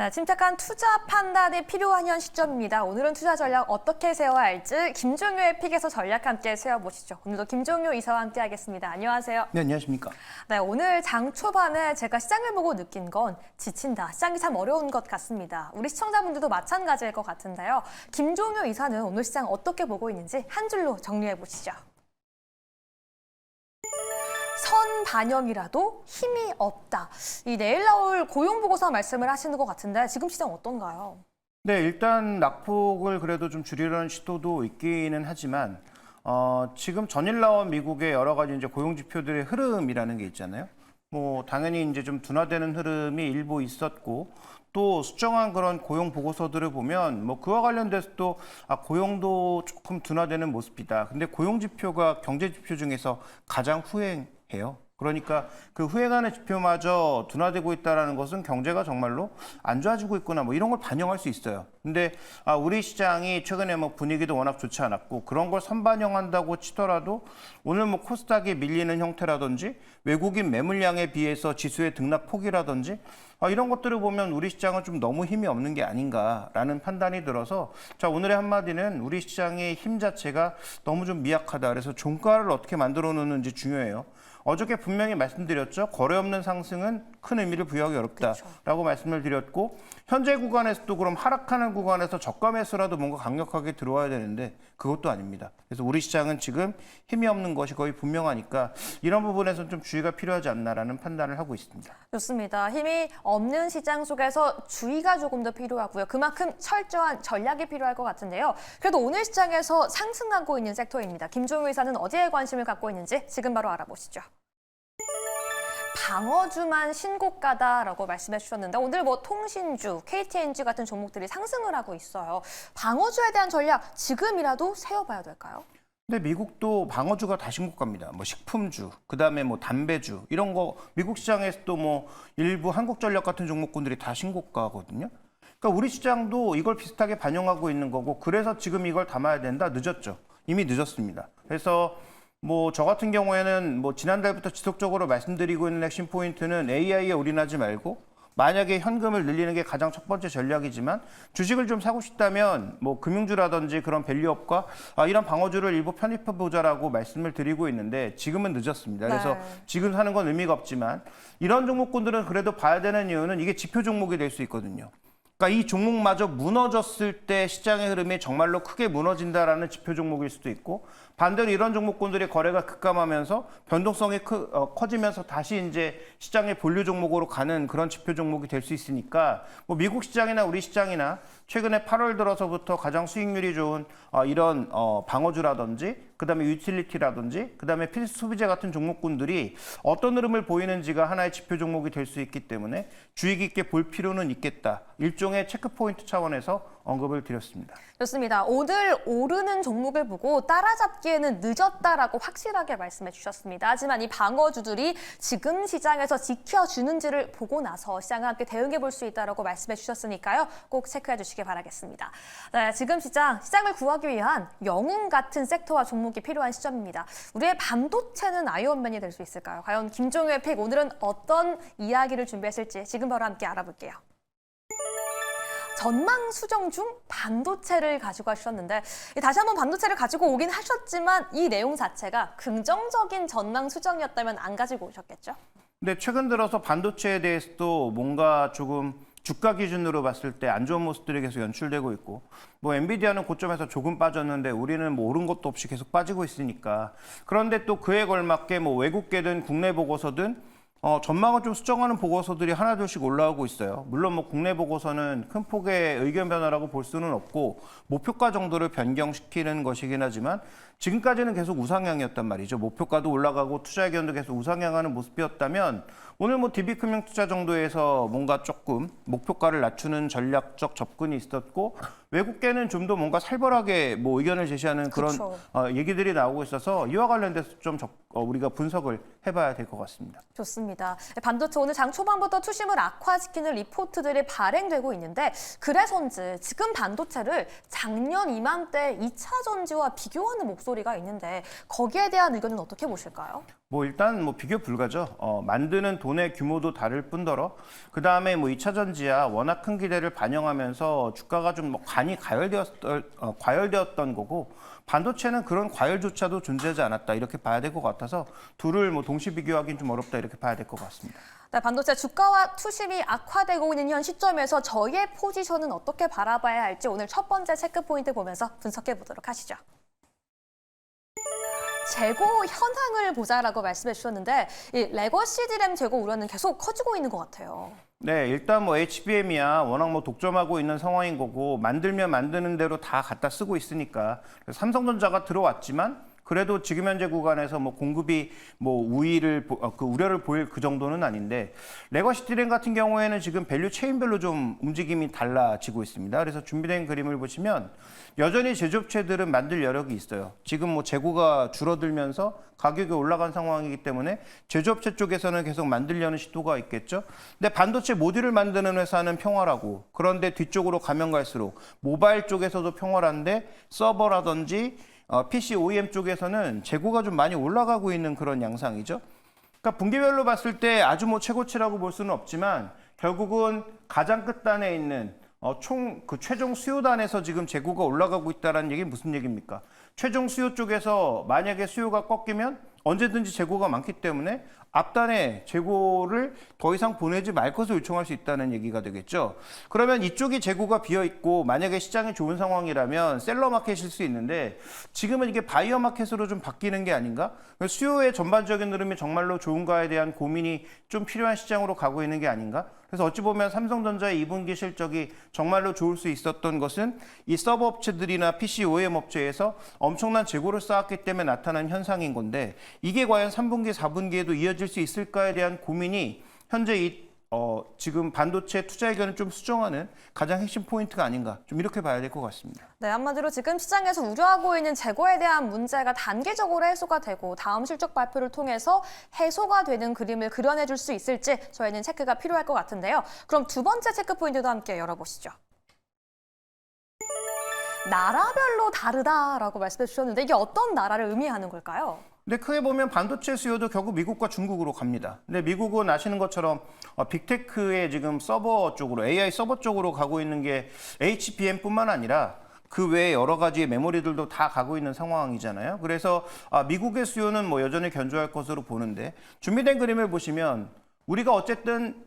네, 침착한 투자 판단이 필요한 현 시점입니다. 오늘은 투자 전략 어떻게 세워야 할지 김종효의 픽에서 전략 함께 세워보시죠. 오늘도 김종효 이사와 함께 하겠습니다. 안녕하세요. 네, 안녕하십니까. 네, 오늘 장 초반에 제가 시장을 보고 느낀 건 지친다. 시장이 참 어려운 것 같습니다. 우리 시청자분들도 마찬가지일 것 같은데요. 김종효 이사는 오늘 시장 어떻게 보고 있는지 한 줄로 정리해 보시죠. 선 반영이라도 힘이 없다. 이 내일 나올 고용보고서 말씀을 하시는 것 같은데 지금 시장 어떤가요? 네, 일단 낙폭을 그래도 좀 줄이려는 시도도 있기는 하지만 지금 전일 나온 미국의 여러 가지 이제 고용 지표들의 흐름이라는 게 있잖아요. 뭐 당연히 이제 좀 둔화되는 흐름이 일부 있었고 또 수정한 그런 고용 보고서들을 보면 뭐 그와 관련돼서 또 고용도 조금 둔화되는 모습이다. 근데 고용 지표가 경제 지표 중에서 가장 후행해요. 그러니까 그 후행하는 지표마저 둔화되고 있다는 것은 경제가 정말로 안 좋아지고 있구나 뭐 이런 걸 반영할 수 있어요. 근데 우리 시장이 최근에 뭐 분위기도 워낙 좋지 않았고 그런 걸 선반영한다고 치더라도 오늘 뭐 코스닥이 밀리는 형태라든지 외국인 매물량에 비해서 지수의 등락폭이라든지 이런 것들을 보면 우리 시장은 좀 너무 힘이 없는 게 아닌가라는 판단이 들어서 자 오늘의 한마디는 우리 시장의 힘 자체가 너무 좀 미약하다. 그래서 종가를 어떻게 만들어 놓는지 중요해요. 어저께 분명히 말씀드렸죠. 거래 없는 상승은 큰 의미를 부여하기 어렵다라고 말씀을 드렸고 현재 구간에서도 그럼 하락하는 구간에서 저가 매수라도 뭔가 강력하게 들어와야 되는데 그것도 아닙니다. 그래서 우리 시장은 지금 힘이 없는 것이 거의 분명하니까 이런 부분에서는 좀 주의가 필요하지 않나라는 판단을 하고 있습니다. 좋습니다. 힘이 없는 시장 속에서 주의가 조금 더 필요하고요. 그만큼 철저한 전략이 필요할 것 같은데요. 그래도 오늘 시장에서 상승하고 있는 섹터입니다. 김종효 이사는 어디에 관심을 갖고 있는지 지금 바로 알아보시죠. 방어주만 신고가다라고 말씀해 주셨는데 오늘 뭐 통신주, KTNG 같은 종목들이 상승을 하고 있어요. 방어주에 대한 전략 지금이라도 세워봐야 될까요? 근데 미국도 방어주가 다 신고가입니다. 뭐 식품주, 그다음에 뭐 담배주 이런 거 미국 시장에서도 뭐 일부 한국전력 같은 종목군들이 다 신고가거든요. 그러니까 우리 시장도 이걸 비슷하게 반영하고 있는 거고 그래서 지금 이걸 담아야 된다. 늦었죠. 이미 늦었습니다. 그래서 뭐 저 같은 경우에는 뭐 지난달부터 지속적으로 말씀드리고 있는 핵심 포인트는 AI에 올인하지 말고 만약에 현금을 늘리는 게 가장 첫 번째 전략이지만 주식을 좀 사고 싶다면 뭐 금융주라든지 그런 밸류업과 이런 방어주를 일부 편입해 보자라고 말씀을 드리고 있는데 지금은 늦었습니다. 그래서 지금 사는 건 의미가 없지만 이런 종목군들은 그래도 봐야 되는 이유는 이게 지표 종목이 될 수 있거든요. 그러니까 이 종목마저 무너졌을 때 시장의 흐름이 정말로 크게 무너진다라는 지표 종목일 수도 있고 반대로 이런 종목군들의 거래가 급감하면서 변동성이 커지면서 다시 이제 시장의 본류 종목으로 가는 그런 지표 종목이 될 수 있으니까 뭐 미국 시장이나 우리 시장이나 최근에 8월 들어서부터 가장 수익률이 좋은 이런 방어주라든지 그다음에 유틸리티라든지 그다음에 필수 소비재 같은 종목군들이 어떤 흐름을 보이는지가 하나의 지표 종목이 될 수 있기 때문에 주의 깊게 볼 필요는 있겠다. 일종의 체크 포인트 차원에서 언급을 드렸습니다. 좋습니다. 오늘 오르는 종목을 보고 따라잡기에는 늦었다라고 확실하게 말씀해 주셨습니다. 하지만 이 방어주들이 지금 시장에서 지켜주는지를 보고 나서 시장과 함께 대응해 볼 수 있다라고 말씀해 주셨으니까요. 꼭 체크해 주시기 바라겠습니다. 네, 지금 시장을 구하기 위한 영웅 같은 섹터와 종목이 필요한 시점입니다. 우리의 반도체는 아이언맨이 될 수 있을까요? 과연 김종효의 픽 오늘은 어떤 이야기를 준비하실지 지금 바로 함께 알아볼게요. 전망 수정 중 반도체를 가지고 하셨는데 다시 한번 반도체를 가지고 오긴 하셨지만 이 내용 자체가 긍정적인 전망 수정이었다면 안 가지고 오셨겠죠? 근데 최근 들어서 반도체에 대해서도 뭔가 조금 주가 기준으로 봤을 때 안 좋은 모습들이 계속 연출되고 있고 뭐 엔비디아는 고점에서 조금 빠졌는데 우리는 뭐 오른 것도 없이 계속 빠지고 있으니까 그런데 또 그에 걸맞게 뭐 외국계든 국내 보고서든 전망을 좀 수정하는 보고서들이 하나둘씩 올라오고 있어요. 물론 뭐 국내 보고서는 큰 폭의 의견 변화라고 볼 수는 없고 목표가 정도를 변경시키는 것이긴 하지만 지금까지는 계속 우상향이었단 말이죠. 목표가도 올라가고 투자 의견도 계속 우상향하는 모습이었다면 오늘 뭐 DB금융투자 정도에서 뭔가 조금 목표가를 낮추는 전략적 접근이 있었고 외국계는 좀 더 뭔가 살벌하게 뭐 의견을 제시하는 그런 얘기들이 나오고 있어서 이와 관련돼서 좀 우리가 분석을 해봐야 될 것 같습니다. 좋습니다. 맞습니다. 반도체 오늘 장 초반부터 투심을 악화시키는 리포트들이 발행되고 있는데 그래서인지 지금 반도체를 작년 이맘때 2차 전지와 비교하는 목소리가 있는데 거기에 대한 의견은 어떻게 보실까요? 뭐 일단 뭐 비교 불가죠. 만드는 돈의 규모도 다를 뿐더러 그 다음에 뭐 2차 전지야 워낙 큰 기대를 반영하면서 주가가 좀 뭐 간이 과열되었던 거고 반도체는 그런 과열조차도 존재하지 않았다 이렇게 봐야 될 것 같아서 둘을 뭐 동시 비교하기는 좀 어렵다 이렇게 봐야 될 것 같습니다. 네, 반도체 주가와 투심이 악화되고 있는 현 시점에서 저희의 포지션은 어떻게 바라봐야 할지 오늘 첫 번째 체크 포인트 보면서 분석해 보도록 하시죠. 재고 현황을 보자라고 말씀해 주셨는데 이 레거시 디램 재고 우려는 계속 커지고 있는 것 같아요. 네, 일단 뭐 HBM이야 워낙 뭐 독점하고 있는 상황인 거고 만들면 만드는 대로 다 갖다 쓰고 있으니까 그래서 삼성전자가 들어왔지만 그래도 지금 현재 구간에서 뭐 공급이 뭐 그 우려를 보일 그 정도는 아닌데 레거시 디램 같은 경우에는 지금 밸류 체인별로 좀 움직임이 달라지고 있습니다. 그래서 준비된 그림을 보시면 여전히 제조업체들은 만들 여력이 있어요. 지금 뭐 재고가 줄어들면서 가격이 올라간 상황이기 때문에 제조업체 쪽에서는 계속 만들려는 시도가 있겠죠. 근데 반도체 모듈을 만드는 회사는 평화라고 그런데 뒤쪽으로 가면 갈수록 모바일 쪽에서도 평화란데 서버라든지 PC OEM 쪽에서는 재고가 좀 많이 올라가고 있는 그런 양상이죠. 그러니까 분기별로 봤을 때 아주 뭐 최고치라고 볼 수는 없지만 결국은 가장 끝단에 있는 총 그 최종 수요단에서 지금 재고가 올라가고 있다는 얘기는 무슨 얘기입니까? 최종 수요 쪽에서 만약에 수요가 꺾이면 언제든지 재고가 많기 때문에 앞단에 재고를 더 이상 보내지 말 것을 요청할 수 있다는 얘기가 되겠죠. 그러면 이쪽이 재고가 비어 있고 만약에 시장이 좋은 상황이라면 셀러 마켓일 수 있는데 지금은 이게 바이어 마켓으로 좀 바뀌는 게 아닌가? 수요의 전반적인 흐름이 정말로 좋은가에 대한 고민이 좀 필요한 시장으로 가고 있는 게 아닌가? 그래서 어찌 보면 삼성전자의 2분기 실적이 정말로 좋을 수 있었던 것은 이 서버 업체들이나 PC OEM 업체에서 엄청난 재고를 쌓았기 때문에 나타난 현상인 건데 이게 과연 3분기, 4분기에도 이어질 수 있을까에 대한 고민이 현재 지금 반도체 투자 의견을 좀 수정하는 가장 핵심 포인트가 아닌가 좀 이렇게 봐야 될 것 같습니다. 네, 한마디로 지금 시장에서 우려하고 있는 재고에 대한 문제가 단계적으로 해소가 되고 다음 실적 발표를 통해서 해소가 되는 그림을 그려내줄 수 있을지 저희는 체크가 필요할 것 같은데요. 그럼 두 번째 체크 포인트도 함께 열어보시죠. 나라별로 다르다라고 말씀해 주셨는데 이게 어떤 나라를 의미하는 걸까요? 근데 크게 보면 반도체 수요도 결국 미국과 중국으로 갑니다. 근데 미국은 아시는 것처럼 빅테크의 지금 서버 쪽으로 AI 서버 쪽으로 가고 있는 게 HBM뿐만 아니라 그 외에 여러 가지 메모리들도 다 가고 있는 상황이잖아요. 그래서 미국의 수요는 뭐 여전히 견조할 것으로 보는데 준비된 그림을 보시면 우리가 어쨌든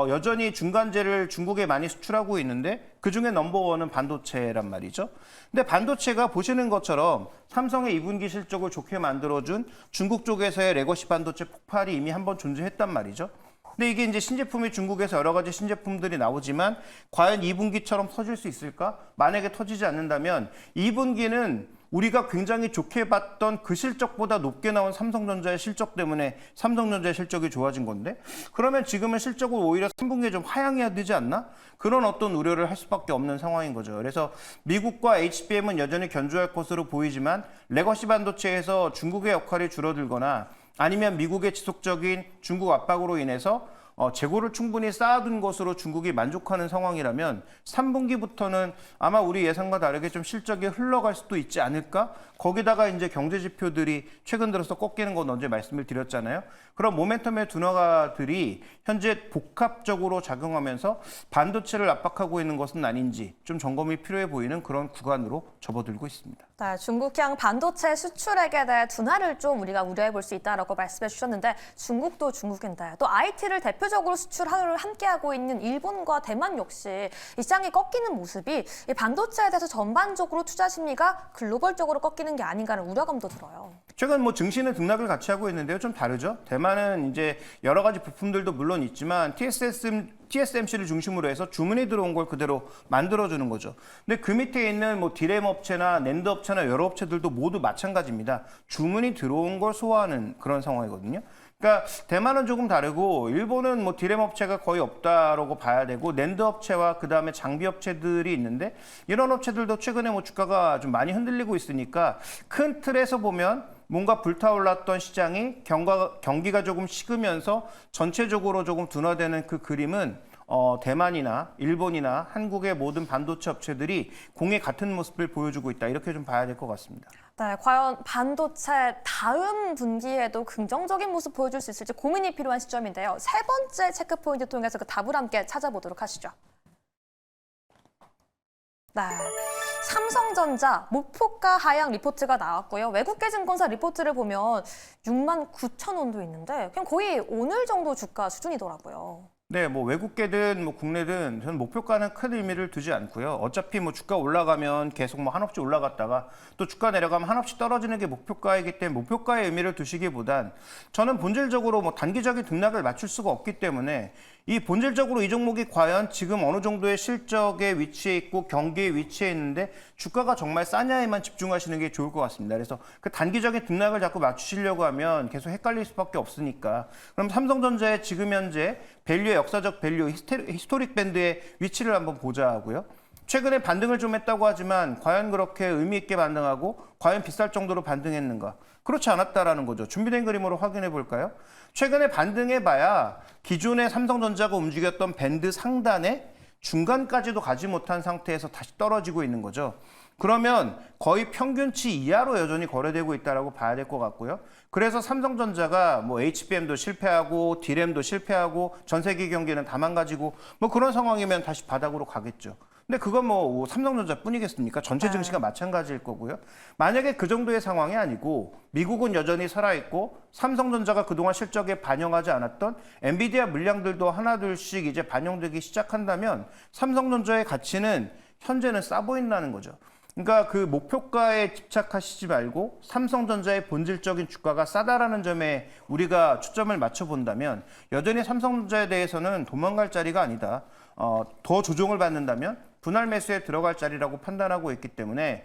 여전히 중간재를 중국에 많이 수출하고 있는데 그중에 넘버원은 반도체란 말이죠. 근데 반도체가 보시는 것처럼 삼성의 2분기 실적을 좋게 만들어준 중국 쪽에서의 레거시 반도체 폭발이 이미 한번 존재했단 말이죠. 근데 이게 이제 신제품이 중국에서 여러 가지 신제품들이 나오지만 과연 2분기처럼 터질 수 있을까? 만약에 터지지 않는다면 2분기는 우리가 굉장히 좋게 봤던 그 실적보다 높게 나온 삼성전자의 실적 때문에 삼성전자의 실적이 좋아진 건데 그러면 지금은 실적을 오히려 3분기에 좀 하향해야 되지 않나? 그런 어떤 우려를 할 수밖에 없는 상황인 거죠. 그래서 미국과 HBM은 여전히 견조할 것으로 보이지만 레거시 반도체에서 중국의 역할이 줄어들거나 아니면 미국의 지속적인 중국 압박으로 인해서 재고를 충분히 쌓아둔 것으로 중국이 만족하는 상황이라면 3분기부터는 아마 우리 예상과 다르게 좀 실적이 흘러갈 수도 있지 않을까? 거기다가 이제 경제 지표들이 최근 들어서 꺾이는 건 언제 말씀을 드렸잖아요. 그런 모멘텀의 둔화가들이 현재 복합적으로 작용하면서 반도체를 압박하고 있는 것은 아닌지 좀 점검이 필요해 보이는 그런 구간으로 접어들고 있습니다. 네, 중국향 반도체 수출액에 대해 둔화를 좀 우리가 우려해 볼 수 있다라고 말씀해 주셨는데 중국도 중국인데 또 IT를 대표적으로 수출을 함께하고 있는 일본과 대만 역시 이 시장이 꺾이는 모습이 이 반도체에 대해서 전반적으로 투자 심리가 글로벌적으로 꺾이는 게 아닌가 하는 우려감도 들어요. 최근 뭐 증시는 등락을 같이 하고 있는데요. 좀 다르죠. 대만은 이제 여러 가지 부품들도 물론 있지만 TSMC를 중심으로 해서 주문이 들어온 걸 그대로 만들어주는 거죠. 근데 그 밑에 있는 뭐 디램 업체나 낸드 업체나 여러 업체들도 모두 마찬가지입니다. 주문이 들어온 걸 소화하는 그런 상황이거든요. 그러니까 그러니까 대만은 조금 다르고 일본은 뭐 디램 업체가 거의 없다라고 봐야 되고 낸드 업체와 그다음에 장비 업체들이 있는데 이런 업체들도 최근에 뭐 주가가 좀 많이 흔들리고 있으니까 큰 틀에서 보면 뭔가 불타올랐던 시장이 경기가 조금 식으면서 전체적으로 조금 둔화되는 그 그림은 대만이나 일본이나 한국의 모든 반도체 업체들이 공의 같은 모습을 보여주고 있다. 이렇게 좀 봐야 될 것 같습니다. 네, 과연 반도체 다음 분기에도 긍정적인 모습 보여줄 수 있을지 고민이 필요한 시점인데요. 세 번째 체크 포인트 통해서 그 답을 함께 찾아보도록 하시죠. 네, 삼성전자 목표가 하향 리포트가 나왔고요. 외국계 증권사 리포트를 보면 69,000원도 있는데 그냥 거의 오늘 정도 주가 수준이더라고요. 네, 뭐 외국계든 뭐 국내든 저는 목표가는 큰 의미를 두지 않고요. 어차피 뭐 주가 올라가면 계속 뭐 한없이 올라갔다가 또 주가 내려가면 한없이 떨어지는 게 목표가이기 때문에 목표가의 의미를 두시기보단 저는 본질적으로 뭐 단기적인 등락을 맞출 수가 없기 때문에 이 본질적으로 이 종목이 과연 지금 어느 정도의 실적에 위치해 있고 경기에 위치해 있는데 주가가 정말 싸냐에만 집중하시는 게 좋을 것 같습니다. 그래서 그 단기적인 등락을 자꾸 맞추시려고 하면 계속 헷갈릴 수밖에 없으니까 그럼 삼성전자의 지금 현재 밸류의 역사적 밸류, 히스토릭 밴드의 위치를 한번 보자 하고요. 최근에 반등을 좀 했다고 하지만 과연 그렇게 의미 있게 반등하고 과연 비쌀 정도로 반등했는가? 그렇지 않았다라는 거죠. 준비된 그림으로 확인해 볼까요? 최근에 반등해봐야 기존의 삼성전자가 움직였던 밴드 상단의 중간까지도 가지 못한 상태에서 다시 떨어지고 있는 거죠. 그러면 거의 평균치 이하로 여전히 거래되고 있다고 봐야 될 것 같고요. 그래서 삼성전자가 뭐 HBM도 실패하고 D램도 실패하고 전 세계 경기는 다 망가지고 뭐 그런 상황이면 다시 바닥으로 가겠죠. 근데 그건 뭐 삼성전자뿐이겠습니까? 전체 증시가 마찬가지일 거고요. 만약에 그 정도의 상황이 아니고 미국은 여전히 살아있고 삼성전자가 그동안 실적에 반영하지 않았던 엔비디아 물량들도 하나둘씩 이제 반영되기 시작한다면 삼성전자의 가치는 현재는 싸 보인다는 거죠. 그러니까 그 목표가에 집착하시지 말고 삼성전자의 본질적인 주가가 싸다라는 점에 우리가 초점을 맞춰본다면 여전히 삼성전자에 대해서는 도망갈 자리가 아니다. 더 조정을 받는다면 분할 매수에 들어갈 자리라고 판단하고 있기 때문에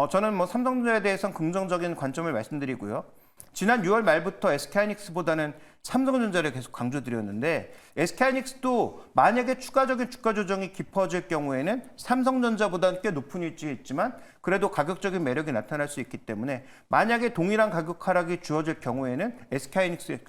저는 뭐 삼성전자에 대해서는 긍정적인 관점을 말씀드리고요. 지난 6월 말부터 SK하이닉스보다는 삼성전자를 계속 강조드렸는데 SK하이닉스도 만약에 추가적인 주가 조정이 깊어질 경우에는 삼성전자보다는 꽤 높은 위치에 있지만 그래도 가격적인 매력이 나타날 수 있기 때문에 만약에 동일한 가격 하락이 주어질 경우에는 SK하이닉스에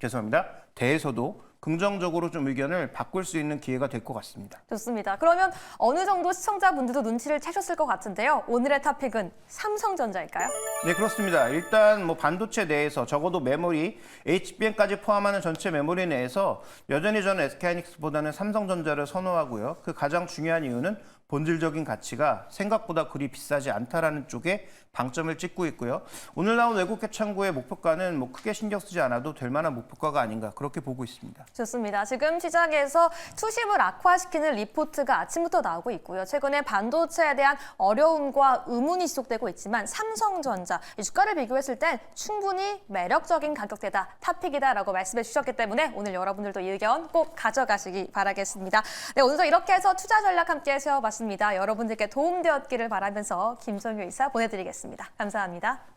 죄송합니다. 대해서도 긍정적으로 좀 의견을 바꿀 수 있는 기회가 될 것 같습니다. 좋습니다. 그러면 어느 정도 시청자분들도 눈치를 채셨을 것 같은데요. 오늘의 토픽은 삼성전자일까요? 네, 그렇습니다. 일단 뭐 반도체 내에서 적어도 메모리, HBM까지 포함하는 전체 메모리 내에서 여전히 저는 SK하이닉스보다는 삼성전자를 선호하고요. 그 가장 중요한 이유는 본질적인 가치가 생각보다 그리 비싸지 않다라는 쪽에 방점을 찍고 있고요. 오늘 나온 외국계 창구의 목표가는 뭐 크게 신경 쓰지 않아도 될 만한 목표가가 아닌가 그렇게 보고 있습니다. 좋습니다. 지금 시장에서 투심을 악화시키는 리포트가 아침부터 나오고 있고요. 최근에 반도체에 대한 어려움과 의문이 지속되고 있지만 삼성전자 이 주가를 비교했을 땐 충분히 매력적인 가격대다, 탑픽이다라고 말씀해 주셨기 때문에 오늘 여러분들도 이 의견 꼭 가져가시기 바라겠습니다. 네, 오늘도 이렇게 해서 투자 전략 함께 세워봤습니다. 여러분들께 도움되었기를 바라면서 김성유 이사 보내드리겠습니다. 감사합니다.